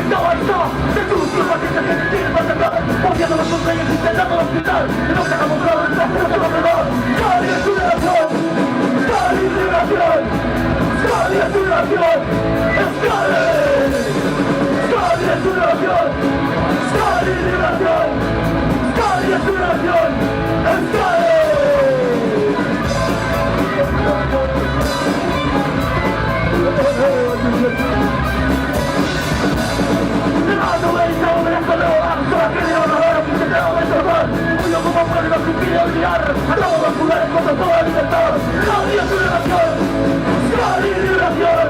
No hay no, de tus pacientes que te tienen para sacar, odiando los contrarios y intentando el hospital, no te hagamos claro el placer de tu alrededor. ¡Cali es tu liberación! ¡Cali es liberación! ¡Cali es tu liberación! ¡Es Cali! ¡Cali es tu liberación! ¡Cali es liberación! ¡Cali es tu liberación! ¡Es Cali! ¡Olvidar! ¡A todos los lugares contra toda libertad! ¡Cali es tu liberación! ¡Cali es liberación!